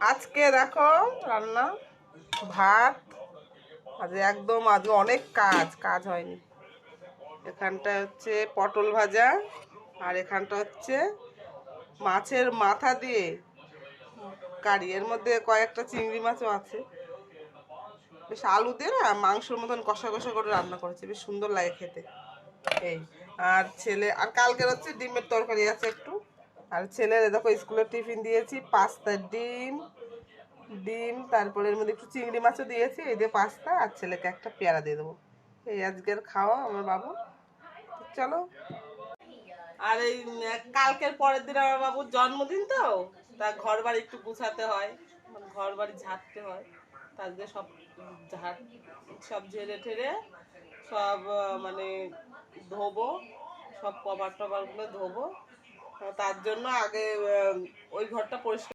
আজকে দেখো রান্না ভাত। আজকে আজকে অনেক কাজ হয়নি। এখানটা হচ্ছে পটল ভাজা, আর এখানটা হচ্ছে মাছের মাথা দিয়ে কারি। এর মধ্যে কয়েকটা চিংড়ি মাছও আছে। বেশ আলু দিয়ে না মাংসের মতন কষা কষা করে রান্না করেছে, বেশ সুন্দর লাগে খেতে। এই আর কালকের হচ্ছে ডিমের তরকারি আছে একটু। আর ছেলের দেখো স্কুলের টিফিন দিয়েছি, পাস্তা, ডিম ডিম তারপরে এর মধ্যে একটু চিংড়ি মাছও দিয়েছি। এই দিয়ে পাস্তা, আর ছেলেকে একটা পেয়ারা দিয়ে দেবো। এই আজকের খাওয়া আমার বাবু। চলো। আর এই কালকের পরের দিন আমার বাবুর জন্মদিন, তো তা ঘর বাড়ি একটু গুছাতে হয়, ঘর বাড়ি ঝাড়তে হয়। তাদের সব ঝেড়ে ঠেড়ে সব মানে ধোবো, সব কভার টভারগুলো ধোবো। তার জন্য আগে ওই ঘরটা পরিষ্কার